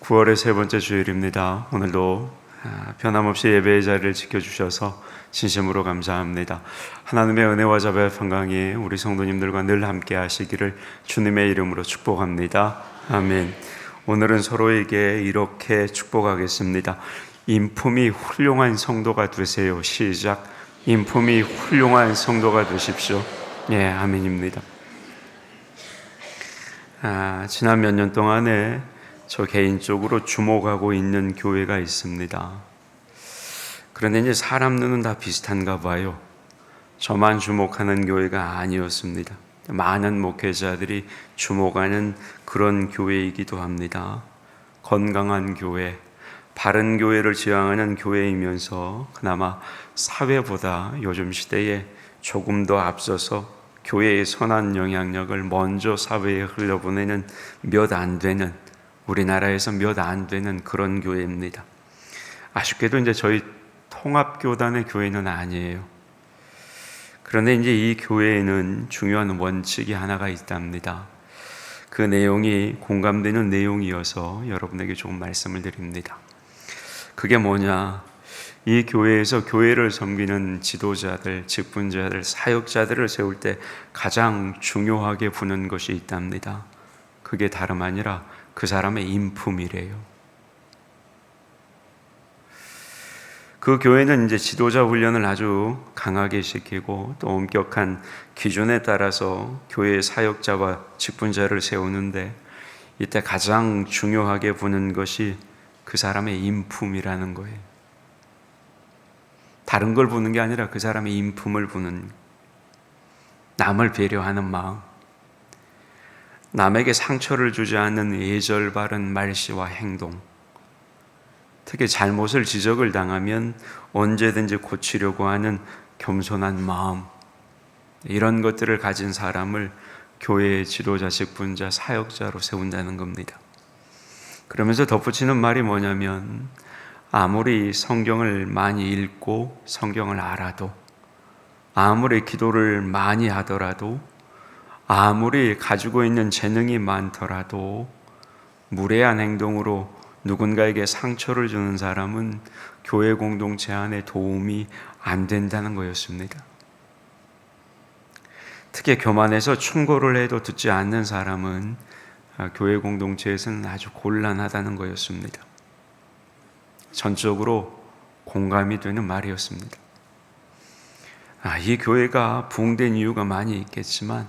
9월의 세 번째 주일입니다. 오늘도 변함없이 예배의 자리를 지켜주셔서 진심으로 감사합니다. 하나님의 은혜와 자비와 평강이 우리 성도님들과 늘 함께 하시기를 주님의 이름으로 축복합니다. 아멘. 오늘은 서로에게 이렇게 축복하겠습니다. 인품이 훌륭한 성도가 되세요. 시작. 인품이 훌륭한 성도가 되십시오. 예, 아멘입니다. 지난 몇 년 동안에 저 개인적으로 주목하고 있는 교회가 있습니다. 그런데 이제 사람 눈은 다 비슷한가 봐요. 저만 주목하는 교회가 아니었습니다. 많은 목회자들이 주목하는 그런 교회이기도 합니다. 건강한 교회, 바른 교회를 지향하는 교회이면서 그나마 사회보다 요즘 시대에 조금 더 앞서서 교회의 선한 영향력을 먼저 사회에 흘려보내는 몇 안 되는, 우리나라에서 몇 안 되는 그런 교회입니다. 아쉽게도 이제 저희 통합교단의 교회는 아니에요. 그런데 이제 이 교회에는 중요한 원칙이 하나가 있답니다. 그 내용이 공감되는 내용이어서 여러분에게 조금 말씀을 드립니다. 그게 뭐냐? 이 교회에서 교회를 섬기는 지도자들, 직분자들, 사역자들을 세울 때 가장 중요하게 보는 것이 있답니다. 그게 다름 아니라 그 사람의 인품이래요. 그 교회는 이제 지도자 훈련을 아주 강하게 시키고 또 엄격한 기준에 따라서 교회의 사역자와 직분자를 세우는데 이때 가장 중요하게 보는 것이 그 사람의 인품이라는 거예요. 다른 걸 보는 게 아니라 그 사람의 인품을 보는, 남을 배려하는 마음, 남에게 상처를 주지 않는 예절 바른 말씨와 행동, 특히 잘못을 지적을 당하면 언제든지 고치려고 하는 겸손한 마음, 이런 것들을 가진 사람을 교회의 지도자, 직분자, 사역자로 세운다는 겁니다. 그러면서 덧붙이는 말이 뭐냐면, 아무리 성경을 많이 읽고 성경을 알아도, 아무리 기도를 많이 하더라도, 아무리 가지고 있는 재능이 많더라도 무례한 행동으로 누군가에게 상처를 주는 사람은 교회 공동체 안에 도움이 안 된다는 거였습니다. 특히 교만해서 충고를 해도 듣지 않는 사람은 교회 공동체에서는 아주 곤란하다는 거였습니다. 전적으로 공감이 되는 말이었습니다. 이 교회가 부흥된 이유가 많이 있겠지만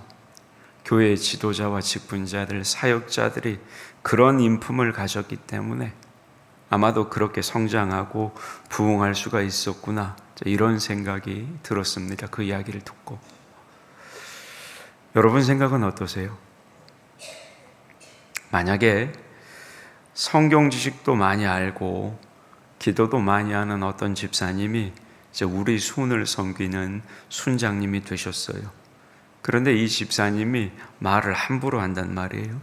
교회의 지도자와 직분자들, 사역자들이 그런 인품을 가졌기 때문에 아마도 그렇게 성장하고 부흥할 수가 있었구나, 이런 생각이 들었습니다. 그 이야기를 듣고. 여러분 생각은 어떠세요? 만약에 성경 지식도 많이 알고 기도도 많이 하는 어떤 집사님이 이제 우리 순을 섬기는 순장님이 되셨어요. 그런데 이 집사님이 말을 함부로 한단 말이에요.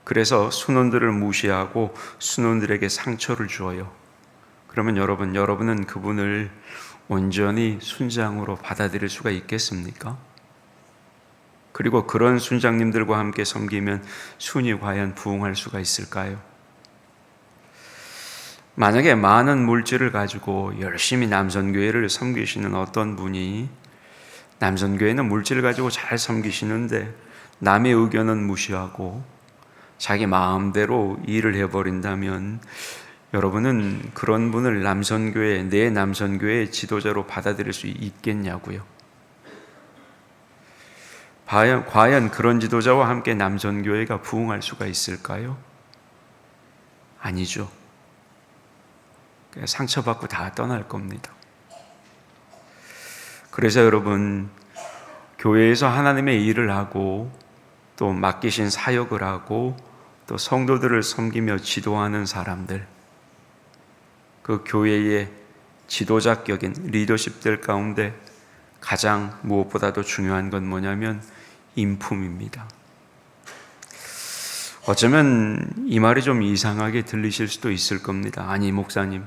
그래서 순원들을 무시하고 순원들에게 상처를 주어요. 그러면 여러분은 그분을 온전히 순장으로 받아들일 수가 있겠습니까? 그리고 그런 순장님들과 함께 섬기면 순이 과연 부흥할 수가 있을까요? 만약에 많은 물질을 가지고 열심히 남선교회를 섬기시는 어떤 분이, 남선교회는 물질을 가지고 잘 섬기시는데 남의 의견은 무시하고 자기 마음대로 일을 해버린다면 여러분은 그런 분을 남선교회, 내 남선교회의 지도자로 받아들일 수 있겠냐고요? 과연 그런 지도자와 함께 남선교회가 부흥할 수가 있을까요? 아니죠. 상처받고 다 떠날 겁니다. 그래서 여러분, 교회에서 하나님의 일을 하고 또 맡기신 사역을 하고 또 성도들을 섬기며 지도하는 사람들, 그 교회의 지도자격인 리더십들 가운데 가장 무엇보다도 중요한 건 뭐냐면 인품입니다. 어쩌면 이 말이 좀 이상하게 들리실 수도 있을 겁니다. 아니, 목사님,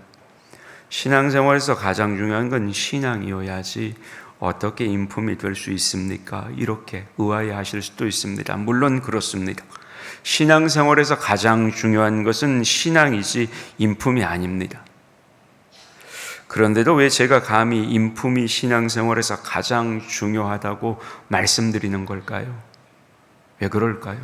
신앙생활에서 가장 중요한 건 신앙이어야지 어떻게 인품이 될 수 있습니까? 이렇게 의아해하실 수도 있습니다. 물론 그렇습니다. 신앙생활에서 가장 중요한 것은 신앙이지 인품이 아닙니다. 그런데도 왜 제가 감히 인품이 신앙생활에서 가장 중요하다고 말씀드리는 걸까요? 왜 그럴까요?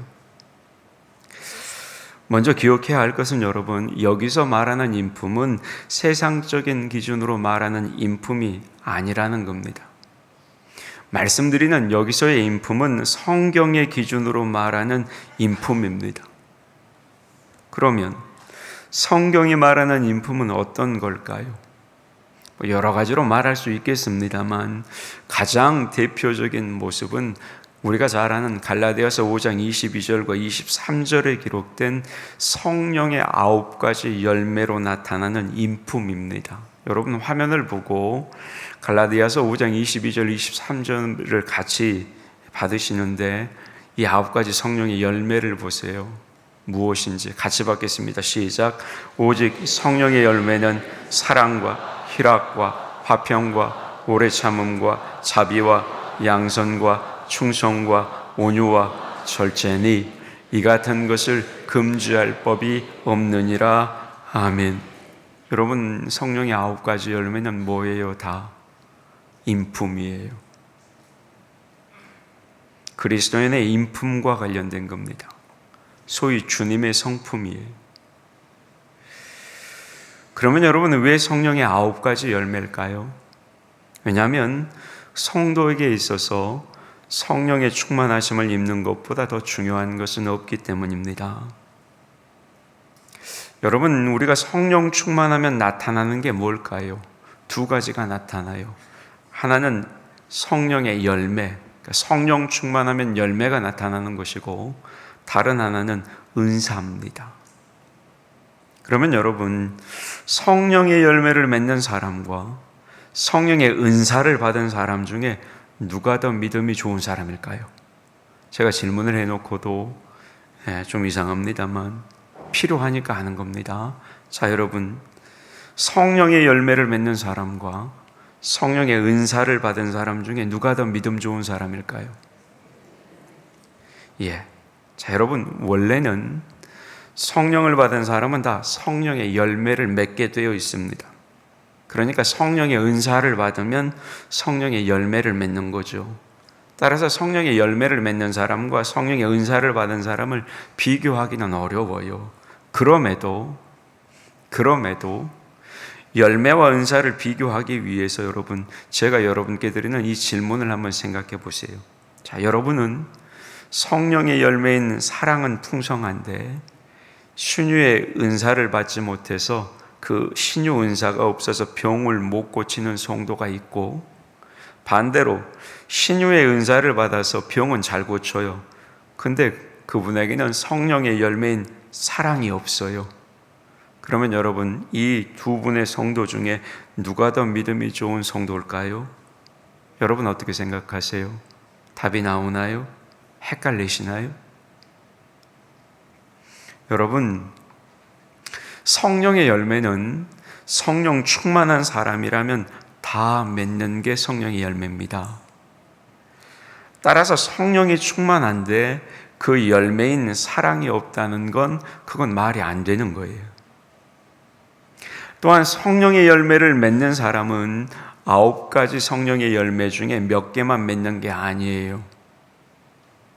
먼저 기억해야 할 것은 여러분, 여기서 말하는 인품은 세상적인 기준으로 말하는 인품이 아니라는 겁니다. 말씀드리는 여기서의 인품은 성경의 기준으로 말하는 인품입니다. 그러면 성경이 말하는 인품은 어떤 걸까요? 여러 가지로 말할 수 있겠습니다만 가장 대표적인 모습은 우리가 잘 아는 갈라디아서 5장 22절과 23절에 기록된 성령의 9가지 열매로 나타나는 인품입니다. 여러분 화면을 보고 갈라디아서 5장 22절 23절을 같이 받으시는데 이 9가지 성령의 열매를 보세요. 무엇인지 같이 받겠습니다. 시작. 오직 성령의 열매는 사랑과 희락과 화평과 오래 참음과 자비와 양선과 충성과 온유와 절제니 이 같은 것을 금지할 법이 없느니라. 아멘. 여러분 성령의 9가지 열매는 뭐예요? 다 인품이에요. 그리스도인의 인품과 관련된 겁니다. 소위 주님의 성품이에요. 그러면 여러분은 왜 성령의 9가지 열매일까요? 왜냐하면 성도에게 있어서 성령의 충만하심을 입는 것보다 더 중요한 것은 없기 때문입니다. 여러분, 우리가 성령 충만하면 나타나는 게 뭘까요? 2가지가 나타나요. 하나는 성령의 열매, 그러니까 성령 충만하면 열매가 나타나는 것이고, 다른 하나는 은사입니다. 그러면 여러분, 성령의 열매를 맺는 사람과 성령의 은사를 받은 사람 중에 누가 더 믿음이 좋은 사람일까요? 제가 질문을 해놓고도 좀 이상합니다만 필요하니까 하는 겁니다. 자, 여러분, 성령의 열매를 맺는 사람과 성령의 은사를 받은 사람 중에 누가 더 믿음 좋은 사람일까요? 자, 여러분, 원래는 성령을 받은 사람은 다 성령의 열매를 맺게 되어 있습니다. 그러니까 성령의 은사를 받으면 성령의 열매를 맺는 거죠. 따라서 성령의 열매를 맺는 사람과 성령의 은사를 받은 사람을 비교하기는 어려워요. 그럼에도 열매와 은사를 비교하기 위해서 여러분, 제가 여러분께 드리는 이 질문을 한번 생각해 보세요. 자, 여러분은 성령의 열매인 사랑은 풍성한데 신유의 은사를 받지 못해서 그 신유 은사가 없어서 병을 못 고치는 성도가 있고, 반대로 신유의 은사를 받아서 병은 잘 고쳐요. 근데 그분에게는 성령의 열매인 사랑이 없어요. 그러면 여러분, 이 2분의 성도 중에 누가 더 믿음이 좋은 성도일까요? 여러분 어떻게 생각하세요? 답이 나오나요? 헷갈리시나요? 여러분, 성령의 열매는 성령 충만한 사람이라면 다 맺는 게 성령의 열매입니다. 따라서 성령이 충만한데 그 열매인 사랑이 없다는 건 그건 말이 안 되는 거예요. 또한 성령의 열매를 맺는 사람은 9가지 성령의 열매 중에 몇 개만 맺는 게 아니에요.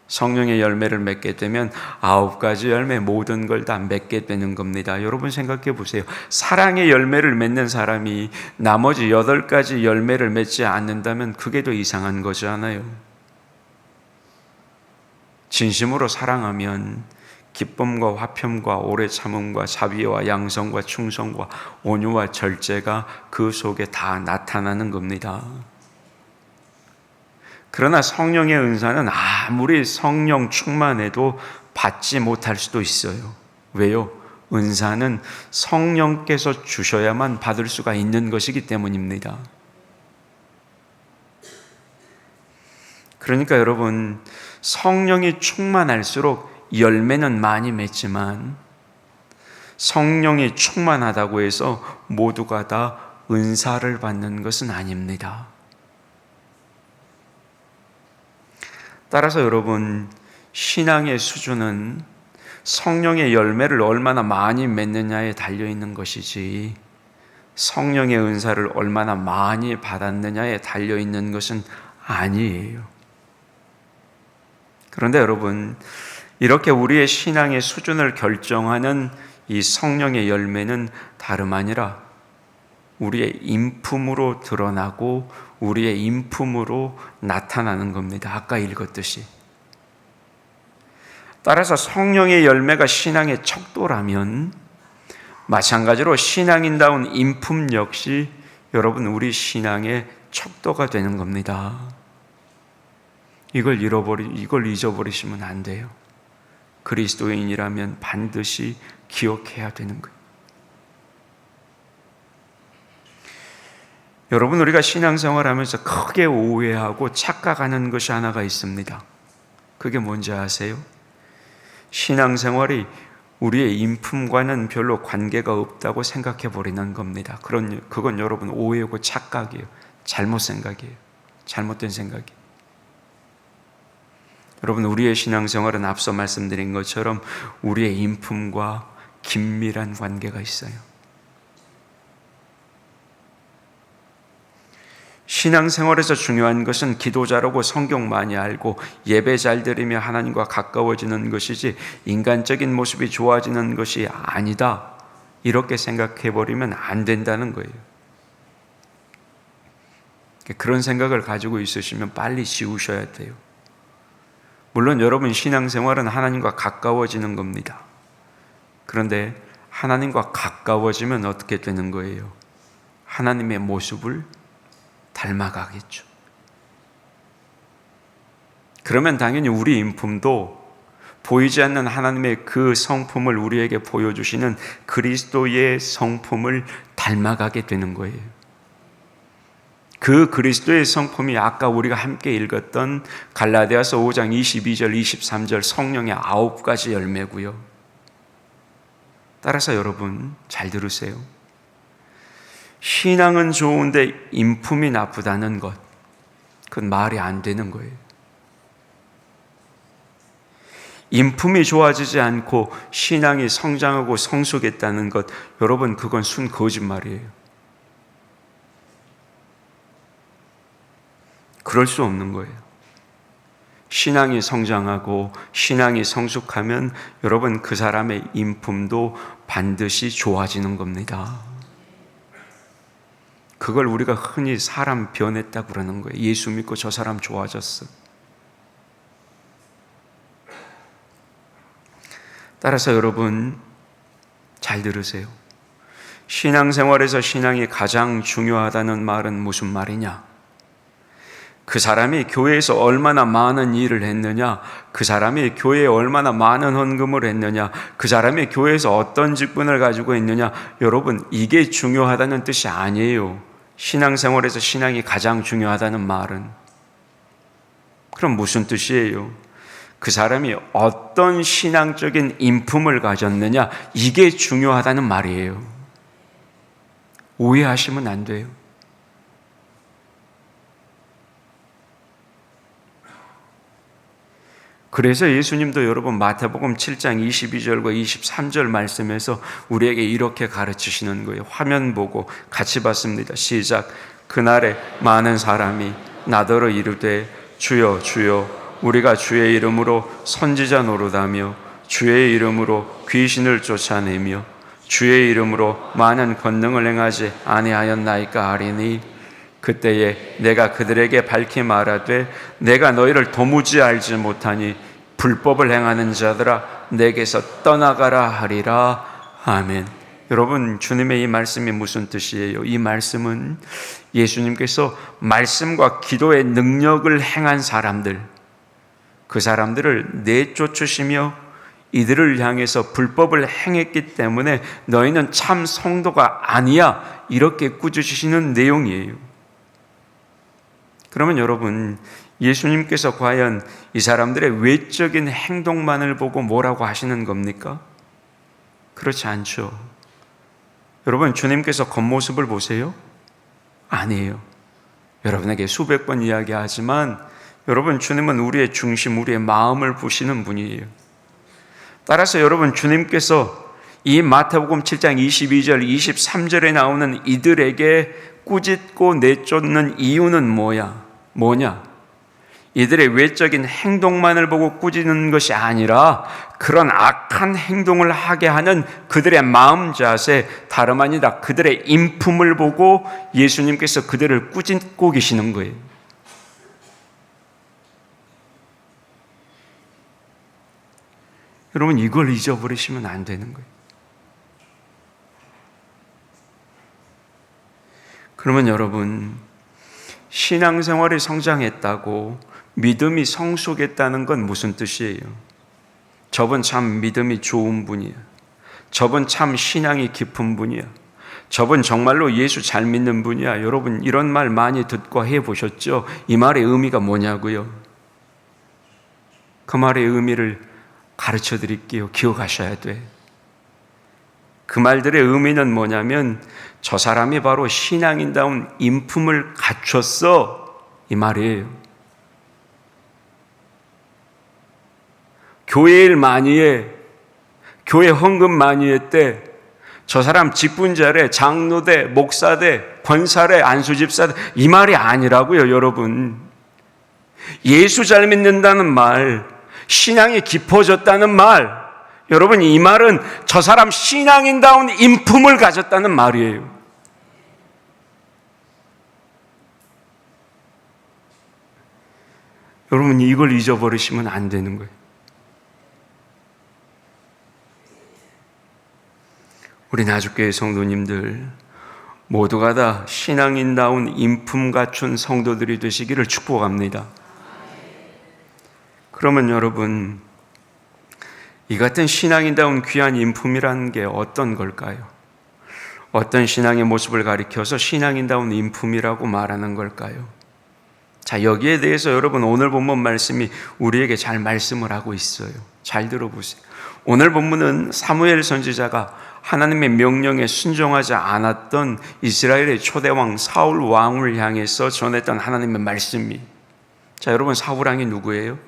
성령의 열매를 맺게 되면 9가지 열매 모든 걸 다 맺게 되는 겁니다. 여러분 생각해 보세요. 사랑의 열매를 맺는 사람이 나머지 8가지 열매를 맺지 않는다면 그게 더 이상한 거잖아요. 진심으로 사랑하면 기쁨과 화평과 오래 참음과 자비와 양성과 충성과 온유와 절제가 그 속에 다 나타나는 겁니다. 그러나 성령의 은사는 아무리 성령 충만해도 받지 못할 수도 있어요. 왜요? 은사는 성령께서 주셔야만 받을 수가 있는 것이기 때문입니다. 그러니까 여러분, 성령이 충만할수록 열매는 많이 맺지만 성령이 충만하다고 해서 모두가 다 은사를 받는 것은 아닙니다. 따라서 여러분, 신앙의 수준은 성령의 열매를 얼마나 많이 맺느냐에 달려있는 것이지 성령의 은사를 얼마나 많이 받았느냐에 달려있는 것은 아니에요. 그런데 여러분, 이렇게 우리의 신앙의 수준을 결정하는 이 성령의 열매는 다름 아니라 우리의 인품으로 드러나고 우리의 인품으로 나타나는 겁니다. 아까 읽었듯이. 따라서 성령의 열매가 신앙의 척도라면 마찬가지로 신앙인다운 인품 역시 여러분 우리 신앙의 척도가 되는 겁니다. 이걸 잊어버리시면 안 돼요. 그리스도인이라면 반드시 기억해야 되는 거예요. 여러분, 우리가 신앙생활하면서 크게 오해하고 착각하는 것이 하나가 있습니다. 그게 뭔지 아세요? 신앙생활이 우리의 인품과는 별로 관계가 없다고 생각해 버리는 겁니다. 그건 여러분 오해고 착각이에요. 잘못 생각이에요. 잘못된 생각이에요. 여러분, 우리의 신앙생활은 앞서 말씀드린 것처럼 우리의 인품과 긴밀한 관계가 있어요. 신앙생활에서 중요한 것은 기도 잘하고 성경 많이 알고 예배 잘 드리며 하나님과 가까워지는 것이지 인간적인 모습이 좋아지는 것이 아니다. 이렇게 생각해버리면 안 된다는 거예요. 그런 생각을 가지고 있으시면 빨리 지우셔야 돼요. 물론 여러분 신앙생활은 하나님과 가까워지는 겁니다. 그런데 하나님과 가까워지면 어떻게 되는 거예요? 하나님의 모습을 닮아가겠죠. 그러면 당연히 우리 인품도 보이지 않는 하나님의 그 성품을 우리에게 보여주시는 그리스도의 성품을 닮아가게 되는 거예요. 그 그리스도의 성품이 아까 우리가 함께 읽었던 갈라디아서 5장 22절, 23절 성령의 9가지 열매고요. 따라서 여러분 잘 들으세요. 신앙은 좋은데 인품이 나쁘다는 것, 그건 말이 안 되는 거예요. 인품이 좋아지지 않고 신앙이 성장하고 성숙했다는 것, 여러분 그건 순 거짓말이에요. 그럴 수 없는 거예요. 신앙이 성장하고 신앙이 성숙하면 여러분 그 사람의 인품도 반드시 좋아지는 겁니다. 그걸 우리가 흔히 사람 변했다 그러는 거예요. 예수 믿고 저 사람 좋아졌어. 따라서 여러분 잘 들으세요. 신앙생활에서 신앙이 가장 중요하다는 말은 무슨 말이냐? 그 사람이 교회에서 얼마나 많은 일을 했느냐, 그 사람이 교회에 얼마나 많은 헌금을 했느냐, 그 사람이 교회에서 어떤 직분을 가지고 있느냐, 여러분 이게 중요하다는 뜻이 아니에요. 신앙생활에서 신앙이 가장 중요하다는 말은 그럼 무슨 뜻이에요? 그 사람이 어떤 신앙적인 인품을 가졌느냐, 이게 중요하다는 말이에요. 오해하시면 안 돼요. 그래서 예수님도 여러분 마태복음 7장 22절과 23절 말씀에서 우리에게 이렇게 가르치시는 거예요. 화면 보고 같이 봤습니다. 시작. 그날에 많은 사람이 나더러 이르되 주여 주여 우리가 주의 이름으로 선지자 노릇하며 주의 이름으로 귀신을 쫓아내며 주의 이름으로 많은 권능을 행하지 아니하였나이까 하리니 그때에 내가 그들에게 밝히 말하되 내가 너희를 도무지 알지 못하니 불법을 행하는 자들아 내게서 떠나가라 하리라. 아멘. 여러분 주님의 이 말씀이 무슨 뜻이에요? 이 말씀은 예수님께서 말씀과 기도의 능력을 행한 사람들, 그 사람들을 내쫓으시며 이들을 향해서 불법을 행했기 때문에 너희는 참 성도가 아니야 이렇게 꾸짖으시는 내용이에요. 그러면 여러분 예수님께서 과연 이 사람들의 외적인 행동만을 보고 뭐라고 하시는 겁니까? 그렇지 않죠. 여러분 주님께서 겉모습을 보세요? 아니에요. 여러분에게 수백 번 이야기하지만 여러분 주님은 우리의 중심, 우리의 마음을 보시는 분이에요. 따라서 여러분, 주님께서 이 마태복음 7장 22절, 23절에 나오는 이들에게 꾸짖고 내쫓는 이유는 뭐냐? 이들의 외적인 행동만을 보고 꾸짖는 것이 아니라 그런 악한 행동을 하게 하는 그들의 마음 자세, 다름 아니라 그들의 인품을 보고 예수님께서 그들을 꾸짖고 계시는 거예요. 여러분, 이걸 잊어버리시면 안 되는 거예요. 그러면 여러분, 신앙생활이 성장했다고 믿음이 성숙했다는 건 무슨 뜻이에요? 저분 참 믿음이 좋은 분이야. 저분 참 신앙이 깊은 분이야. 저분 정말로 예수 잘 믿는 분이야. 여러분, 이런 말 많이 듣고 해보셨죠? 이 말의 의미가 뭐냐고요? 그 말의 의미를 가르쳐 드릴게요. 기억하셔야 돼. 그 말들의 의미는 뭐냐면 저 사람이 바로 신앙인다운 인품을 갖췄어, 이 말이에요. 교회 일 많이 해, 교회 헌금 많이 했대, 저 사람 직분 잘해, 장로대, 목사대, 권사대, 안수집사대, 이 말이 아니라고요. 여러분, 예수 잘 믿는다는 말, 신앙이 깊어졌다는 말, 여러분, 이 말은 저 사람 신앙인다운 인품을 가졌다는 말이에요. 여러분, 이걸 잊어버리시면 안 되는 거예요. 우리 나주교회 성도님들 모두가 다 신앙인다운 인품 갖춘 성도들이 되시기를 축복합니다. 그러면 여러분, 이 같은 신앙인다운 귀한 인품이라는 게 어떤 걸까요? 어떤 신앙의 모습을 가리켜서 신앙인다운 인품이라고 말하는 걸까요? 자, 여기에 대해서 여러분, 오늘 본문 말씀이 우리에게 잘 말씀을 하고 있어요. 잘 들어보세요. 오늘 본문은 사무엘 선지자가 하나님의 명령에 순종하지 않았던 이스라엘의 초대왕 사울 왕을 향해서 전했던 하나님의 말씀이, 자, 여러분, 사울 왕이 누구예요?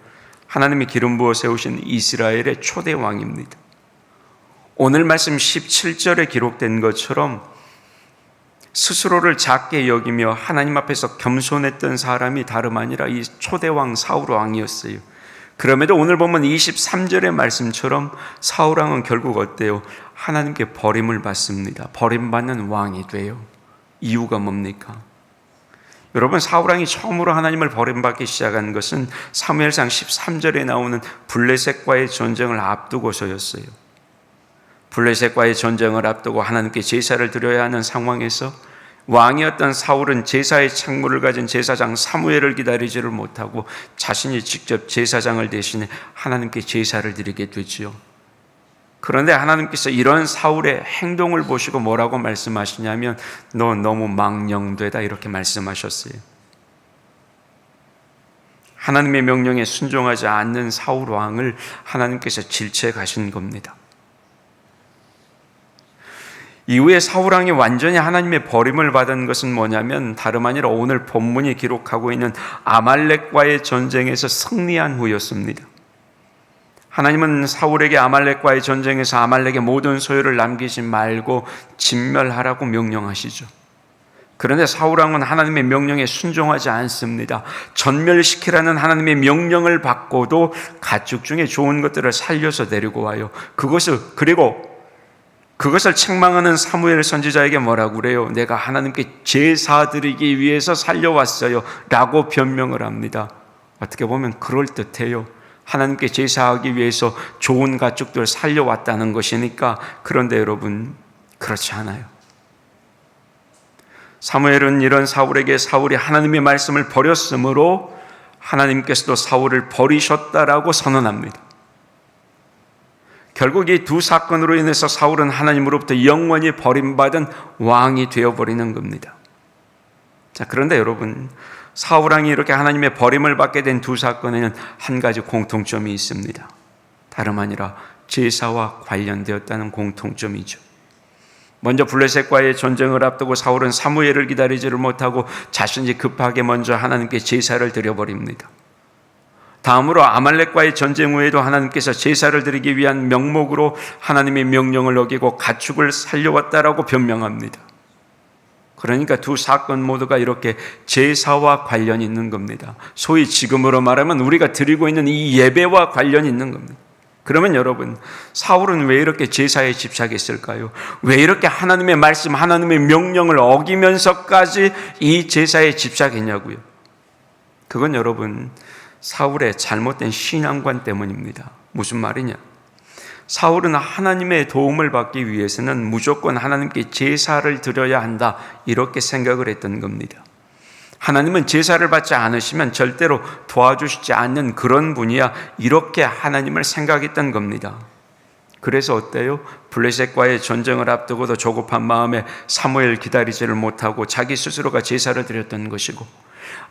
하나님이 기름 부어 세우신 이스라엘의 초대왕입니다. 오늘 말씀 17절에 기록된 것처럼 스스로를 작게 여기며 하나님 앞에서 겸손했던 사람이 다름 아니라 이 초대왕 사울 왕이었어요. 그럼에도 오늘 보면 23절의 말씀처럼 사울 왕은 결국 어때요? 하나님께 버림을 받습니다. 버림받는 왕이 돼요. 이유가 뭡니까? 여러분, 사울 왕이 처음으로 하나님을 버림받기 시작한 것은 사무엘상 13절에 나오는 블레셋과의 전쟁을 앞두고서였어요. 블레셋과의 전쟁을 앞두고 하나님께 제사를 드려야 하는 상황에서 왕이었던 사울은 제사의 창물을 가진 제사장 사무엘을 기다리지를 못하고 자신이 직접 제사장을 대신해 하나님께 제사를 드리게 되지요. 그런데 하나님께서 이런 사울의 행동을 보시고 뭐라고 말씀하시냐면 너 너무 망령되다, 이렇게 말씀하셨어요. 하나님의 명령에 순종하지 않는 사울 왕을 하나님께서 질책 가신 겁니다. 이후에 사울 왕이 완전히 하나님의 버림을 받은 것은 뭐냐면 다름 아니라 오늘 본문이 기록하고 있는 아말렉과의 전쟁에서 승리한 후였습니다. 하나님은 사울에게 아말렉과의 전쟁에서 아말렉의 모든 소유를 남기지 말고 진멸하라고 명령하시죠. 그런데 사울 왕은 하나님의 명령에 순종하지 않습니다. 전멸시키라는 하나님의 명령을 받고도 가축 중에 좋은 것들을 살려서 데리고 와요. 그것을 책망하는 사무엘 선지자에게 뭐라고 그래요? 내가 하나님께 제사 드리기 위해서 살려왔어요 라고 변명을 합니다. 어떻게 보면 그럴듯해요. 하나님께 제사하기 위해서 좋은 가축들 살려왔다는 것이니까. 그런데 여러분, 그렇지 않아요. 사무엘은 이런 사울에게 사울이 하나님의 말씀을 버렸으므로 하나님께서도 사울을 버리셨다라고 선언합니다. 결국 이 두 사건으로 인해서 사울은 하나님으로부터 영원히 버림받은 왕이 되어버리는 겁니다. 자, 그런데 여러분, 사울 왕이 이렇게 하나님의 버림을 받게 된 두 사건에는 한 가지 공통점이 있습니다. 다름 아니라 제사와 관련되었다는 공통점이죠. 먼저 블레셋과의 전쟁을 앞두고 사울은 사무엘을 기다리지를 못하고 자신이 급하게 먼저 하나님께 제사를 드려버립니다. 다음으로 아말렉과의 전쟁 후에도 하나님께서 제사를 드리기 위한 명목으로 하나님의 명령을 어기고 가축을 살려왔다라고 변명합니다. 그러니까 두 사건 모두가 이렇게 제사와 관련이 있는 겁니다. 소위 지금으로 말하면 우리가 드리고 있는 이 예배와 관련이 있는 겁니다. 그러면 여러분, 사울은 왜 이렇게 제사에 집착했을까요? 왜 이렇게 하나님의 말씀, 하나님의 명령을 어기면서까지 이 제사에 집착했냐고요? 그건 여러분, 사울의 잘못된 신앙관 때문입니다. 무슨 말이냐? 사울은 하나님의 도움을 받기 위해서는 무조건 하나님께 제사를 드려야 한다, 이렇게 생각을 했던 겁니다. 하나님은 제사를 받지 않으시면 절대로 도와주시지 않는 그런 분이야, 이렇게 하나님을 생각했던 겁니다. 그래서 어때요? 블레셋과의 전쟁을 앞두고도 조급한 마음에 사무엘 기다리지를 못하고 자기 스스로가 제사를 드렸던 것이고,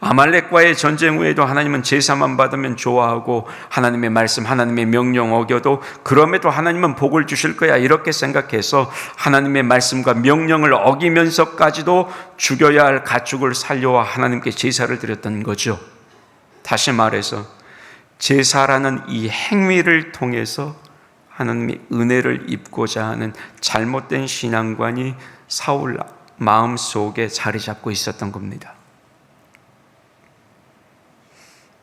아말렉과의 전쟁 후에도 하나님은 제사만 받으면 좋아하고 하나님의 말씀, 하나님의 명령 어겨도 그럼에도 하나님은 복을 주실 거야, 이렇게 생각해서 하나님의 말씀과 명령을 어기면서까지도 죽여야 할 가축을 살려와 하나님께 제사를 드렸던 거죠. 다시 말해서 제사라는 이 행위를 통해서 하나님의 은혜를 입고자 하는 잘못된 신앙관이 사울 마음속에 자리 잡고 있었던 겁니다.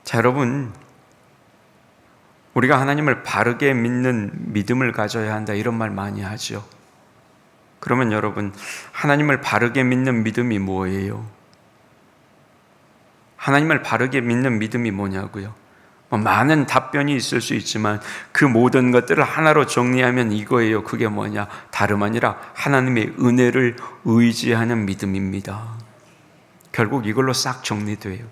자, 여러분, 우리가 하나님을 바르게 믿는 믿음을 가져야 한다, 이런 말 많이 하죠. 그러면 여러분, 하나님을 바르게 믿는 믿음이 뭐예요? 하나님을 바르게 믿는 믿음이 뭐냐고요? 많은 답변이 있을 수 있지만 그 모든 것들을 하나로 정리하면 이거예요. 그게 뭐냐? 다름 아니라 하나님의 은혜를 의지하는 믿음입니다. 결국 이걸로 싹 정리돼요.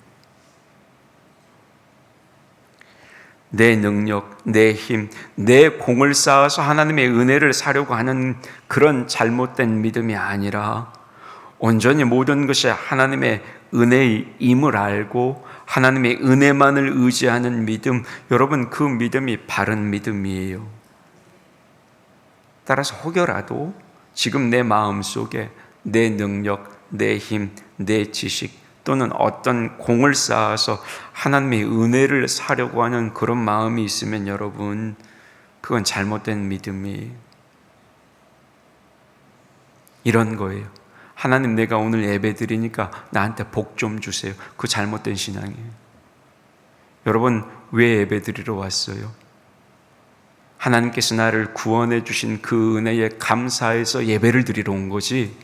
내 능력, 내 힘, 내 공을 쌓아서 하나님의 은혜를 사려고 하는 그런 잘못된 믿음이 아니라 온전히 모든 것이 하나님의 은혜임을 알고 하나님의 은혜만을 의지하는 믿음, 여러분, 그 믿음이 바른 믿음이에요. 따라서 혹여라도 지금 내 마음속에 내 능력, 내 힘, 내 지식 또는 어떤 공을 쌓아서 하나님의 은혜를 사려고 하는 그런 마음이 있으면 여러분, 그건 잘못된 믿음이에요. 이런 거예요. 하나님, 내가 오늘 예배 드리니까 나한테 복 좀 주세요. 그 잘못된 신앙이에요. 여러분, 왜 예배 드리러 왔어요? 하나님께서 나를 구원해 주신 그 은혜에 감사해서 예배를 드리러 온 거지.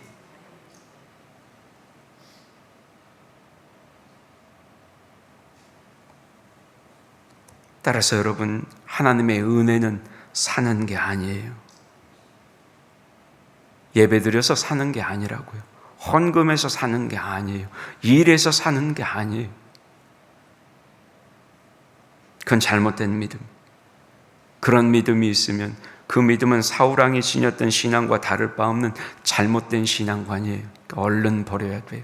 따라서 여러분, 하나님의 은혜는 사는 게 아니에요. 예배드려서 사는 게 아니라고요. 헌금해서 사는 게 아니에요. 일해서 사는 게 아니에요. 그건 잘못된 믿음. 그런 믿음이 있으면 그 믿음은 사울왕이 지녔던 신앙과 다를 바 없는 잘못된 신앙관이에요. 그러니까 얼른 버려야 돼요.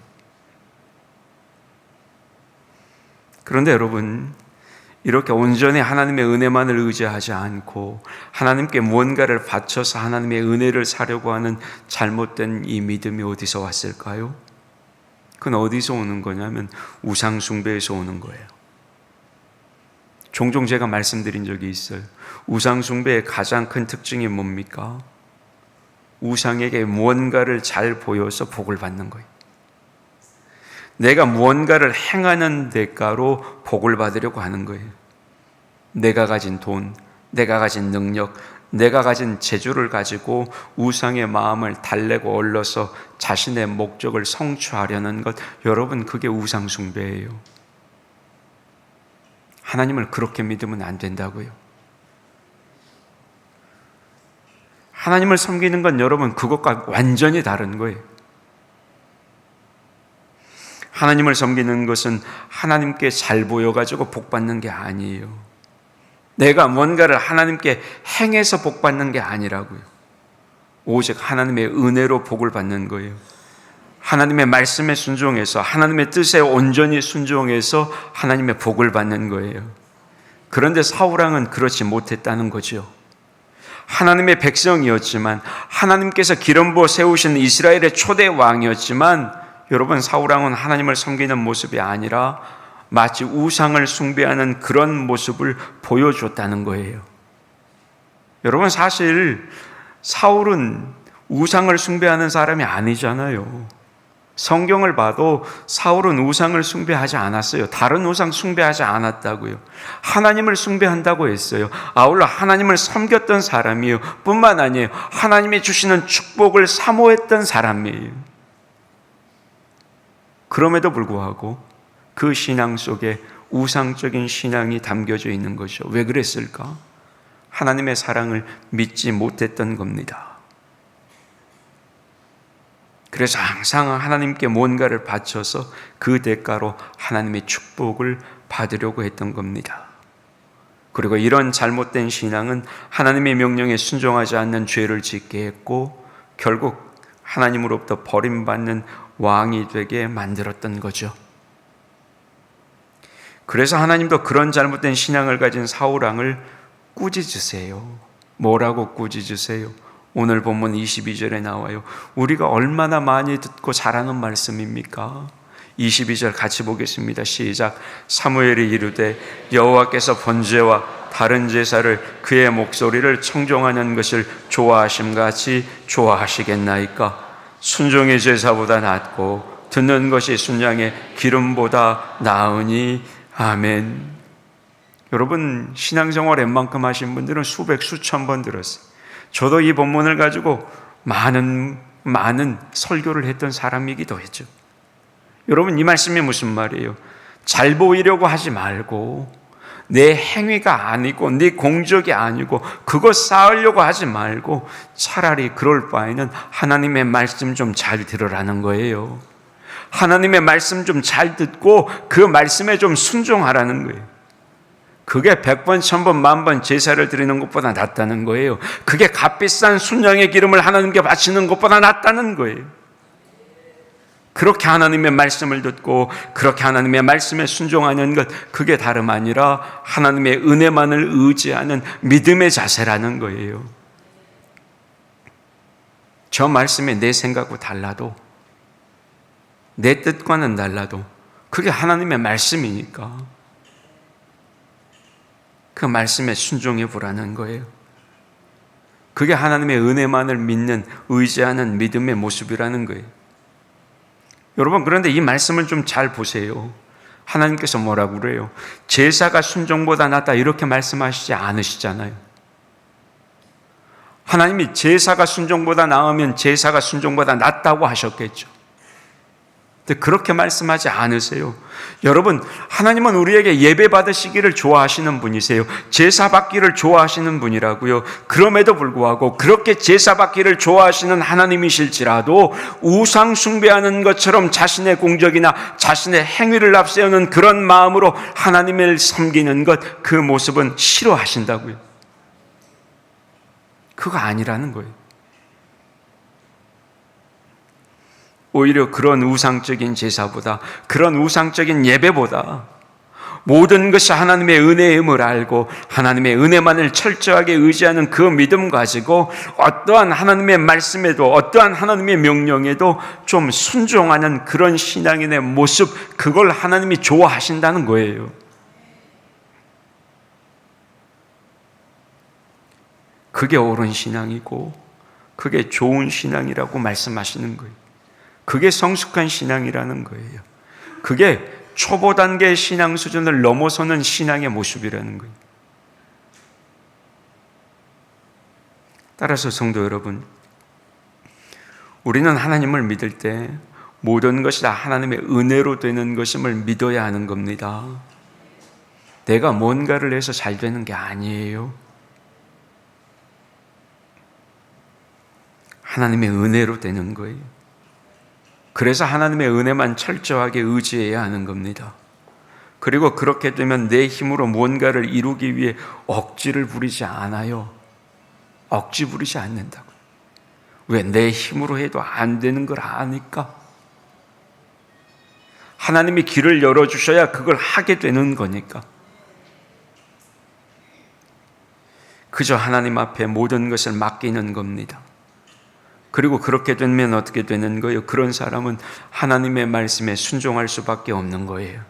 그런데 여러분, 이렇게 온전히 하나님의 은혜만을 의지하지 않고 하나님께 무언가를 바쳐서 하나님의 은혜를 사려고 하는 잘못된 이 믿음이 어디서 왔을까요? 그건 어디서 오는 거냐면 우상 숭배에서 오는 거예요. 종종 제가 말씀드린 적이 있어요. 우상 숭배의 가장 큰 특징이 뭡니까? 우상에게 무언가를 잘 보여서 복을 받는 거예요. 내가 무언가를 행하는 대가로 복을 받으려고 하는 거예요. 내가 가진 돈, 내가 가진 능력, 내가 가진 재주를 가지고 우상의 마음을 달래고 얼러서 자신의 목적을 성취하려는 것, 여러분, 그게 우상 숭배예요. 하나님을 그렇게 믿으면 안 된다고요. 하나님을 섬기는 건 여러분, 그것과 완전히 다른 거예요. 하나님을 섬기는 것은 하나님께 잘 보여가지고 복 받는 게 아니에요. 내가 뭔가를 하나님께 행해서 복 받는 게 아니라고요. 오직 하나님의 은혜로 복을 받는 거예요. 하나님의 말씀에 순종해서 하나님의 뜻에 온전히 순종해서 하나님의 복을 받는 거예요. 그런데 사울왕은 그렇지 못했다는 거죠. 하나님의 백성이었지만, 하나님께서 기름 부어 세우신 이스라엘의 초대 왕이었지만, 여러분, 사울왕은 하나님을 섬기는 모습이 아니라 마치 우상을 숭배하는 그런 모습을 보여줬다는 거예요. 여러분, 사실 사울은 우상을 숭배하는 사람이 아니잖아요. 성경을 봐도 사울은 우상을 숭배하지 않았어요. 다른 우상 숭배하지 않았다고요. 하나님을 숭배한다고 했어요. 아울러 하나님을 섬겼던 사람이에요. 뿐만 아니에요. 하나님이 주시는 축복을 사모했던 사람이에요. 그럼에도 불구하고 그 신앙 속에 우상적인 신앙이 담겨져 있는 거죠. 왜 그랬을까? 하나님의 사랑을 믿지 못했던 겁니다. 그래서 항상 하나님께 뭔가를 바쳐서 그 대가로 하나님의 축복을 받으려고 했던 겁니다. 그리고 이런 잘못된 신앙은 하나님의 명령에 순종하지 않는 죄를 짓게 했고 결국 하나님으로부터 버림받는 왕이 되게 만들었던 거죠. 그래서 하나님도 그런 잘못된 신앙을 가진 사울 왕을 꾸짖으세요. 뭐라고 꾸짖으세요? 오늘 본문 22절에 나와요. 우리가 얼마나 많이 듣고 잘하는 말씀입니까? 22절 같이 보겠습니다. 시작. 사무엘이 이르되 여호와께서 번제와 다른 제사를 그의 목소리를 청종하는 것을 좋아하심같이 좋아하시겠나이까? 순종의 제사보다 낫고 듣는 것이 순양의 기름보다 나으니 아멘. 여러분, 신앙생활 웬만큼 하신 분들은 수백 수천 번 들었어요. 저도 이 본문을 가지고 많은 설교를 했던 사람이기도 했죠. 여러분, 이 말씀이 무슨 말이에요? 잘 보이려고 하지 말고 내 행위가 아니고 네 공적이 아니고 그거 쌓으려고 하지 말고 차라리 그럴 바에는 하나님의 말씀 좀 잘 들으라는 거예요. 하나님의 말씀 좀 잘 듣고 그 말씀에 좀 순종하라는 거예요. 그게 100번, 1000번, 만번 제사를 드리는 것보다 낫다는 거예요. 그게 값비싼 순양의 기름을 하나님께 바치는 것보다 낫다는 거예요. 그렇게 하나님의 말씀을 듣고 그렇게 하나님의 말씀에 순종하는 것, 그게 다름 아니라 하나님의 은혜만을 의지하는 믿음의 자세라는 거예요. 저 말씀에 내 생각과 달라도, 내 뜻과는 달라도 그게 하나님의 말씀이니까 그 말씀에 순종해 보라는 거예요. 그게 하나님의 은혜만을 믿는, 의지하는 믿음의 모습이라는 거예요. 여러분, 그런데 이 말씀을 좀 잘 보세요. 하나님께서 뭐라고 그래요? 제사가 순종보다 낫다 이렇게 말씀하시지 않으시잖아요. 하나님이 제사가 순종보다 나으면 제사가 순종보다 낫다고 하셨겠죠. 근데 그렇게 말씀하지 않으세요. 여러분, 하나님은 우리에게 예배 받으시기를 좋아하시는 분이세요. 제사 받기를 좋아하시는 분이라고요. 그럼에도 불구하고 그렇게 제사 받기를 좋아하시는 하나님이실지라도 우상 숭배하는 것처럼 자신의 공적이나 자신의 행위를 앞세우는 그런 마음으로 하나님을 섬기는 것, 그 모습은 싫어하신다고요. 그거 아니라는 거예요. 오히려 그런 우상적인 제사보다, 그런 우상적인 예배보다 모든 것이 하나님의 은혜임을 알고 하나님의 은혜만을 철저하게 의지하는 그 믿음 가지고 어떠한 하나님의 말씀에도 어떠한 하나님의 명령에도 좀 순종하는 그런 신앙인의 모습, 그걸 하나님이 좋아하신다는 거예요. 그게 옳은 신앙이고 그게 좋은 신앙이라고 말씀하시는 거예요. 그게 성숙한 신앙이라는 거예요. 그게 초보 단계의 신앙 수준을 넘어서는 신앙의 모습이라는 거예요. 따라서 성도 여러분, 우리는 하나님을 믿을 때 모든 것이 다 하나님의 은혜로 되는 것임을 믿어야 하는 겁니다. 내가 뭔가를 해서 잘 되는 게 아니에요. 하나님의 은혜로 되는 거예요. 그래서 하나님의 은혜만 철저하게 의지해야 하는 겁니다. 그리고 그렇게 되면 내 힘으로 뭔가를 이루기 위해 억지를 부리지 않아요. 억지 부리지 않는다고요. 왜? 내 힘으로 해도 안 되는 걸 아니까. 하나님이 길을 열어주셔야 그걸 하게 되는 거니까. 그저 하나님 앞에 모든 것을 맡기는 겁니다. 그리고 그렇게 되면 어떻게 되는 거예요? 그런 사람은 하나님의 말씀에 순종할 수밖에 없는 거예요.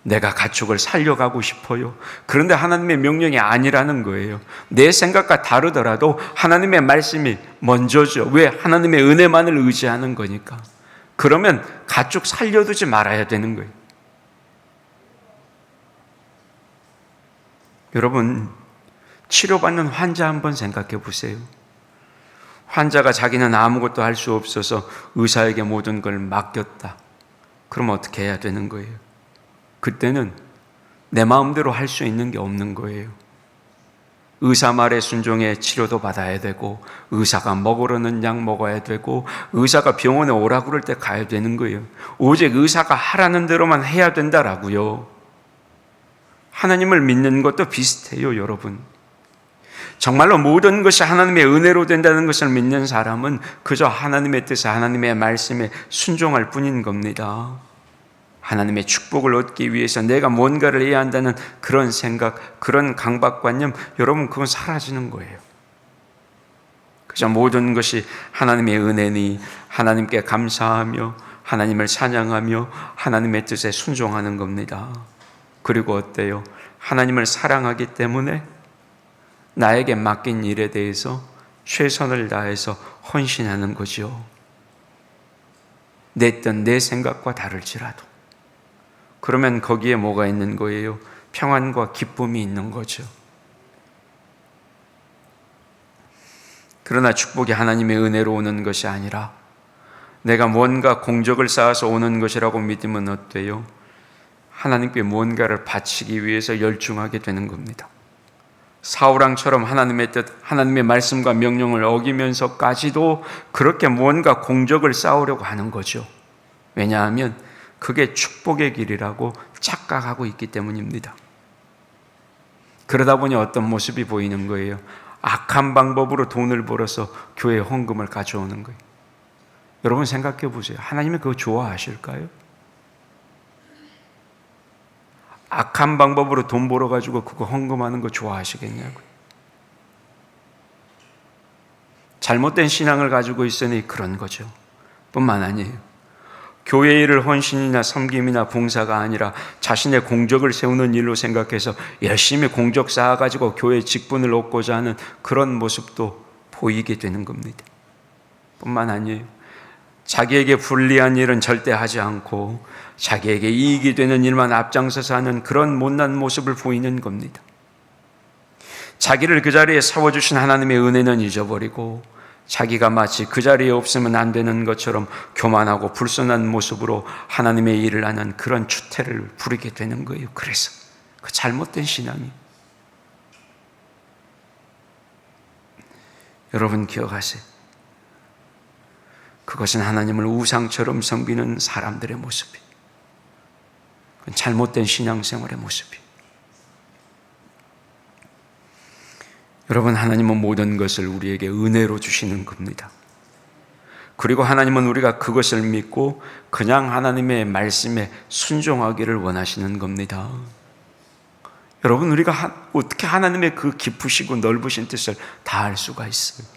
내가 가축을 살려가고 싶어요. 그런데 하나님의 명령이 아니라는 거예요. 내 생각과 다르더라도 하나님의 말씀이 먼저죠. 왜? 하나님의 은혜만을 의지하는 거니까. 그러면 가축 살려두지 말아야 되는 거예요. 여러분, 치료받는 환자 한번 생각해 보세요. 환자가 자기는 아무것도 할 수 없어서 의사에게 모든 걸 맡겼다. 그럼 어떻게 해야 되는 거예요? 그때는 내 마음대로 할 수 있는 게 없는 거예요. 의사 말에 순종해 치료도 받아야 되고, 의사가 먹으라는 약 먹어야 되고, 의사가 병원에 오라 그럴 때 가야 되는 거예요. 오직 의사가 하라는 대로만 해야 된다라고요. 하나님을 믿는 것도 비슷해요, 여러분. 정말로 모든 것이 하나님의 은혜로 된다는 것을 믿는 사람은 그저 하나님의 뜻에, 하나님의 말씀에 순종할 뿐인 겁니다. 하나님의 축복을 얻기 위해서 내가 뭔가를 해야 한다는 그런 생각, 그런 강박관념, 여러분 그건 사라지는 거예요. 그저 모든 것이 하나님의 은혜니 하나님께 감사하며 하나님을 찬양하며 하나님의 뜻에 순종하는 겁니다. 그리고 어때요? 하나님을 사랑하기 때문에 나에게 맡긴 일에 대해서 최선을 다해서 헌신하는 거죠. 내 뜻, 내 생각과 다를지라도. 그러면 거기에 뭐가 있는 거예요? 평안과 기쁨이 있는 거죠. 그러나 축복이 하나님의 은혜로 오는 것이 아니라 내가 뭔가 공적을 쌓아서 오는 것이라고 믿으면 어때요? 하나님께 뭔가를 바치기 위해서 열중하게 되는 겁니다. 사울왕처럼 하나님의 뜻, 하나님의 말씀과 명령을 어기면서까지도 그렇게 뭔가 공적을 쌓으려고 하는 거죠. 왜냐하면 그게 축복의 길이라고 착각하고 있기 때문입니다. 그러다 보니 어떤 모습이 보이는 거예요? 악한 방법으로 돈을 벌어서 교회 헌금을 가져오는 거예요. 여러분 생각해 보세요. 하나님이 그거 좋아하실까요? 악한 방법으로 돈 벌어가지고 그거 헌금하는 거 좋아하시겠냐고요. 잘못된 신앙을 가지고 있으니 그런 거죠. 뿐만 아니에요. 교회 일을 헌신이나 섬김이나 봉사가 아니라 자신의 공적을 세우는 일로 생각해서 열심히 공적 쌓아가지고 교회 직분을 얻고자 하는 그런 모습도 보이게 되는 겁니다. 뿐만 아니에요. 자기에게 불리한 일은 절대 하지 않고 자기에게 이익이 되는 일만 앞장서서 하는 그런 못난 모습을 보이는 겁니다. 자기를 그 자리에 세워주신 하나님의 은혜는 잊어버리고 자기가 마치 그 자리에 없으면 안 되는 것처럼 교만하고 불순한 모습으로 하나님의 일을 하는 그런 추태를 부리게 되는 거예요. 그래서 그 잘못된 신앙이. 여러분 기억하세요. 그것은 하나님을 우상처럼 섬기는 사람들의 모습이에요. 그건 잘못된 신앙생활의 모습이에요. 여러분, 하나님은 모든 것을 우리에게 은혜로 주시는 겁니다. 그리고 하나님은 우리가 그것을 믿고 그냥 하나님의 말씀에 순종하기를 원하시는 겁니다. 여러분, 우리가 어떻게 하나님의 그 깊으시고 넓으신 뜻을 다 알 수가 있어요?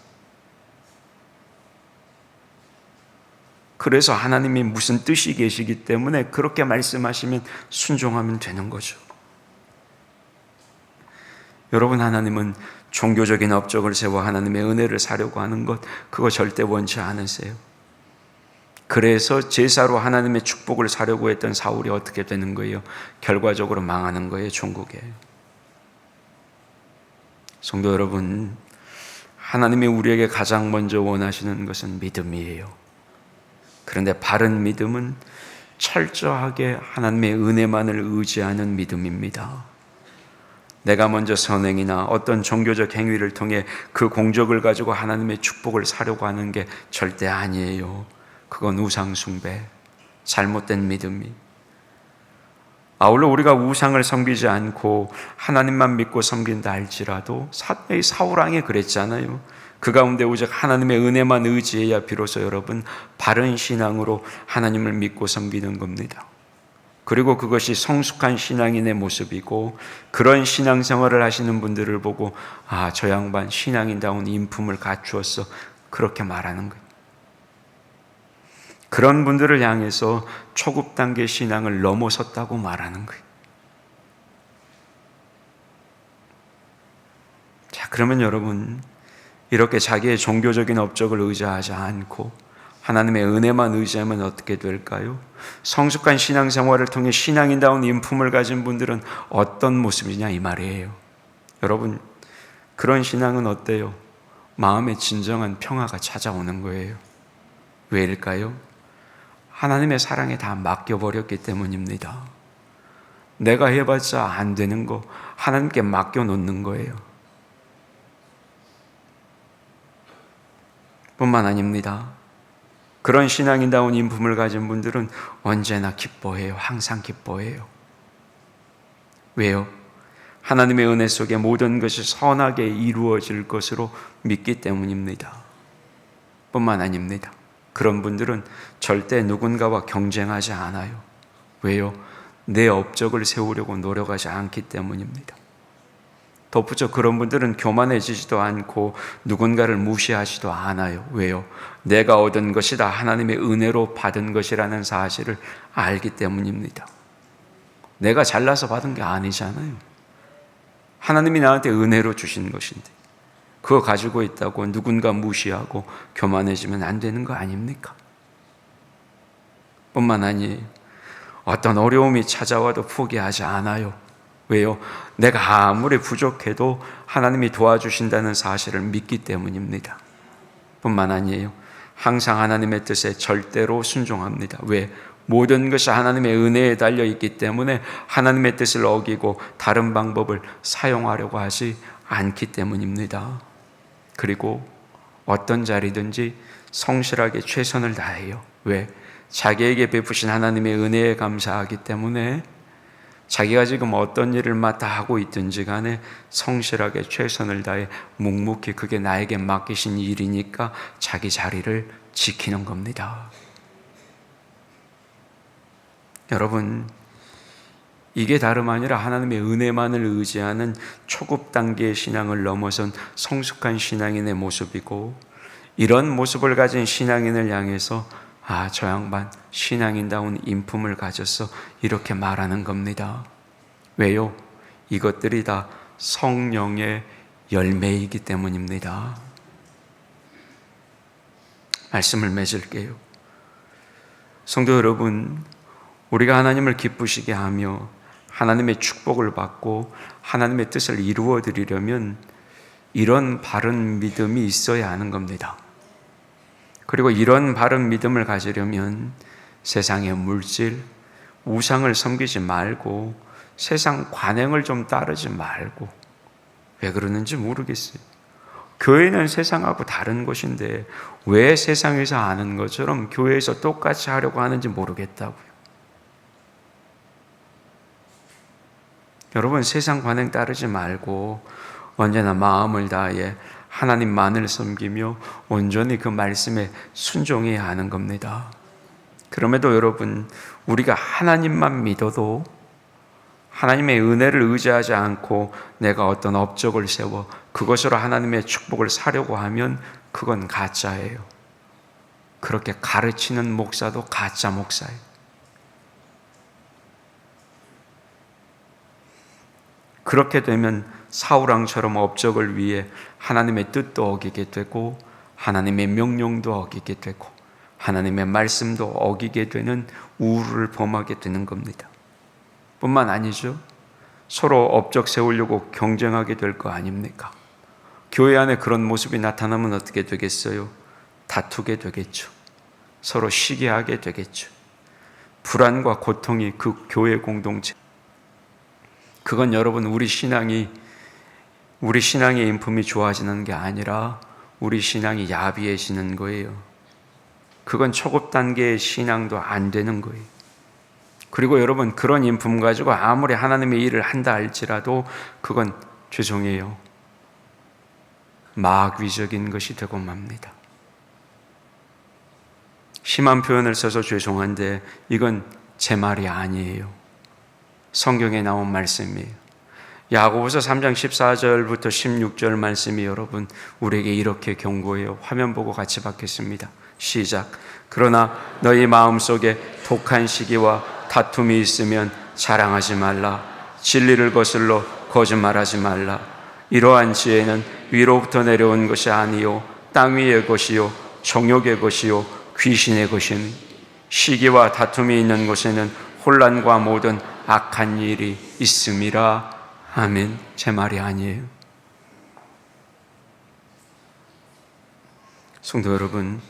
그래서 하나님이 무슨 뜻이 계시기 때문에 그렇게 말씀하시면 순종하면 되는 거죠. 여러분, 하나님은 종교적인 업적을 세워 하나님의 은혜를 사려고 하는 것, 그거 절대 원치 않으세요. 그래서 제사로 하나님의 축복을 사려고 했던 사울이 어떻게 되는 거예요? 결과적으로 망하는 거예요, 종국에. 성도 여러분, 하나님이 우리에게 가장 먼저 원하시는 것은 믿음이에요. 그런데 바른 믿음은 철저하게 하나님의 은혜만을 의지하는 믿음입니다. 내가 먼저 선행이나 어떤 종교적 행위를 통해 그 공적을 가지고 하나님의 축복을 사려고 하는 게 절대 아니에요. 그건 우상숭배, 잘못된 믿음이. 아울러 우리가 우상을 섬기지 않고 하나님만 믿고 섬긴다 할지라도 사울왕이 그랬잖아요. 그 가운데 오직 하나님의 은혜만 의지해야 비로소 여러분 바른 신앙으로 하나님을 믿고 섬기는 겁니다. 그리고 그것이 성숙한 신앙인의 모습이고 그런 신앙생활을 하시는 분들을 보고 아, 저 양반 신앙인다운 인품을 갖추었어, 그렇게 말하는 거예요. 그런 분들을 향해서 초급 단계 신앙을 넘어섰다고 말하는 거예요. 그러면 여러분, 이렇게 자기의 종교적인 업적을 의지하지 않고 하나님의 은혜만 의지하면 어떻게 될까요? 성숙한 신앙생활을 통해 신앙인다운 인품을 가진 분들은 어떤 모습이냐 이 말이에요. 여러분, 그런 신앙은 어때요? 마음에 진정한 평화가 찾아오는 거예요. 왜일까요? 하나님의 사랑에 다 맡겨버렸기 때문입니다. 내가 해봤자 안 되는 거 하나님께 맡겨놓는 거예요. 뿐만 아닙니다. 그런 신앙인다운 인품을 가진 분들은 언제나 기뻐해요. 항상 기뻐해요. 왜요? 하나님의 은혜 속에 모든 것이 선하게 이루어질 것으로 믿기 때문입니다. 뿐만 아닙니다. 그런 분들은 절대 누군가와 경쟁하지 않아요. 왜요? 내 업적을 세우려고 노력하지 않기 때문입니다. 덧붙여 그런 분들은 교만해지지도 않고 누군가를 무시하지도 않아요. 왜요? 내가 얻은 것이 다 하나님의 은혜로 받은 것이라는 사실을 알기 때문입니다. 내가 잘나서 받은 게 아니잖아요. 하나님이 나한테 은혜로 주신 것인데 그거 가지고 있다고 누군가 무시하고 교만해지면 안 되는 거 아닙니까? 뿐만 아니에요. 어떤 어려움이 찾아와도 포기하지 않아요. 왜요? 내가 아무리 부족해도 하나님이 도와주신다는 사실을 믿기 때문입니다. 뿐만 아니에요. 항상 하나님의 뜻에 절대로 순종합니다. 왜? 모든 것이 하나님의 은혜에 달려있기 때문에 하나님의 뜻을 어기고 다른 방법을 사용하려고 하지 않기 때문입니다. 그리고 어떤 자리든지 성실하게 최선을 다해요. 왜? 자기에게 베푸신 하나님의 은혜에 감사하기 때문에 자기가 지금 어떤 일을 맡아 하고 있든지 간에 성실하게 최선을 다해 묵묵히 그게 나에게 맡기신 일이니까 자기 자리를 지키는 겁니다. 여러분, 이게 다름 아니라 하나님의 은혜만을 의지하는 초급 단계의 신앙을 넘어선 성숙한 신앙인의 모습이고, 이런 모습을 가진 신앙인을 향해서 저 양반 신앙인다운 인품을 가졌어 이렇게 말하는 겁니다. 왜요? 이것들이 다 성령의 열매이기 때문입니다. 말씀을 맺을게요. 성도 여러분, 우리가 하나님을 기쁘시게 하며 하나님의 축복을 받고 하나님의 뜻을 이루어 드리려면 이런 바른 믿음이 있어야 하는 겁니다. 그리고 이런 바른 믿음을 가지려면 세상의 물질, 우상을 섬기지 말고 세상 관행을 좀 따르지 말고, 왜 그러는지 모르겠어요. 교회는 세상하고 다른 곳인데 왜 세상에서 하는 것처럼 교회에서 똑같이 하려고 하는지 모르겠다고요. 여러분, 세상 관행 따르지 말고 언제나 마음을 다해 하나님만을 섬기며 온전히 그 말씀에 순종해야 하는 겁니다. 그럼에도 여러분, 우리가 하나님만 믿어도 하나님의 은혜를 의지하지 않고 내가 어떤 업적을 세워 그것으로 하나님의 축복을 사려고 하면 그건 가짜예요. 그렇게 가르치는 목사도 가짜 목사예요. 그렇게 되면 사울왕처럼 업적을 위해 하나님의 뜻도 어기게 되고 하나님의 명령도 어기게 되고 하나님의 말씀도 어기게 되는 우울을 범하게 되는 겁니다. 뿐만 아니죠. 서로 업적 세우려고 경쟁하게 될 거 아닙니까? 교회 안에 그런 모습이 나타나면 어떻게 되겠어요? 다투게 되겠죠. 서로 시기하게 되겠죠. 불안과 고통이 그 교회 공동체. 그건 여러분, 우리 신앙의 인품이 좋아지는 게 아니라 우리 신앙이 야비해지는 거예요. 그건 초급 단계의 신앙도 안 되는 거예요. 그리고 여러분, 그런 인품 가지고 아무리 하나님의 일을 한다 할지라도 그건 죄송해요. 마귀적인 것이 되고 맙니다. 심한 표현을 써서 죄송한데 이건 제 말이 아니에요. 성경에 나온 말씀이에요. 야고보서 3장 14절부터 16절 말씀이 여러분 우리에게 이렇게 경고해요. 화면 보고 같이 받겠습니다. 시작. 그러나 너희 마음속에 독한 시기와 다툼이 있으면 자랑하지 말라. 진리를 거슬러 거짓말하지 말라. 이러한 지혜는 위로부터 내려온 것이 아니요 땅 위의 것이요 정욕의 것이요 귀신의 것이니 시기와 다툼이 있는 곳에는 혼란과 모든 악한 일이 있음이라. 아멘. 제 말이 아니에요. 성도 여러분,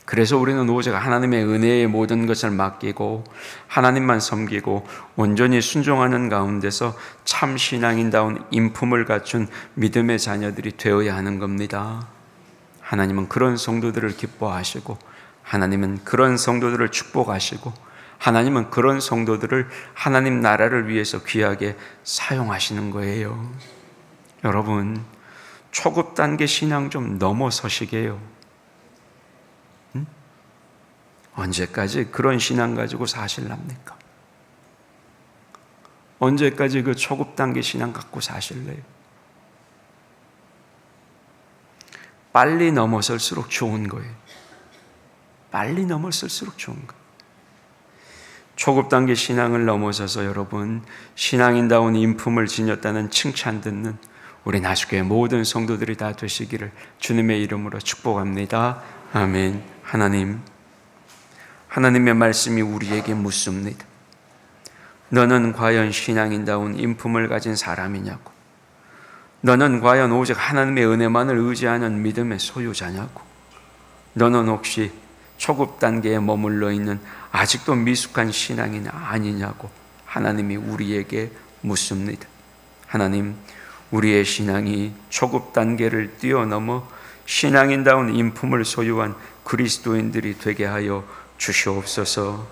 그래서 우리는 오직 하나님의 은혜의 모든 것을 맡기고 하나님만 섬기고 온전히 순종하는 가운데서 참 신앙인다운 인품을 갖춘 믿음의 자녀들이 되어야 하는 겁니다. 하나님은 그런 성도들을 기뻐하시고 하나님은 그런 성도들을 축복하시고 하나님은 그런 성도들을 하나님 나라를 위해서 귀하게 사용하시는 거예요. 여러분, 초급 단계 신앙 좀 넘어서시게요. 언제까지 그런 신앙 가지고 사실랍니까? 언제까지 그 초급 단계 신앙 갖고 사실래요? 빨리 넘어설수록 좋은 거예요. 빨리 넘어설수록 좋은 거예요. 초급 단계 신앙을 넘어서서 여러분 신앙인다운 인품을 지녔다는 칭찬 듣는 우리 나주교회 모든 성도들이 다 되시기를 주님의 이름으로 축복합니다. 아멘. 하나님의 말씀이 우리에게 묻습니다. 너는 과연 신앙인다운 인품을 가진 사람이냐고. 너는 과연 오직 하나님의 은혜만을 의지하는 믿음의 소유자냐고. 너는 혹시 초급 단계에 머물러 있는 아직도 미숙한 신앙인 아니냐고 하나님이 우리에게 묻습니다. 하나님, 우리의 신앙이 초급 단계를 뛰어넘어 신앙인다운 인품을 소유한 그리스도인들이 되게 하여 주시옵소서.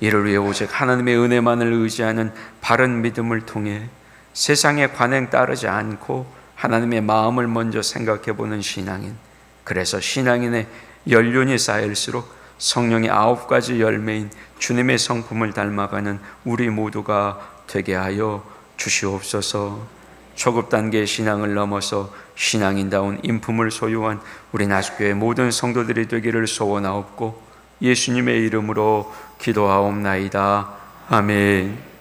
이를 위해 오직 하나님의 은혜만을 의지하는 바른 믿음을 통해 세상의 관행 따르지 않고 하나님의 마음을 먼저 생각해보는 신앙인, 그래서 신앙인의 연륜이 쌓일수록 성령의 9가지 열매인 주님의 성품을 닮아가는 우리 모두가 되게 하여 주시옵소서. 초급 단계의 신앙을 넘어서 신앙인다운 인품을 소유한 우리 나주교회 모든 성도들이 되기를 소원하옵고 예수님의 이름으로 기도하옵나이다. 아멘.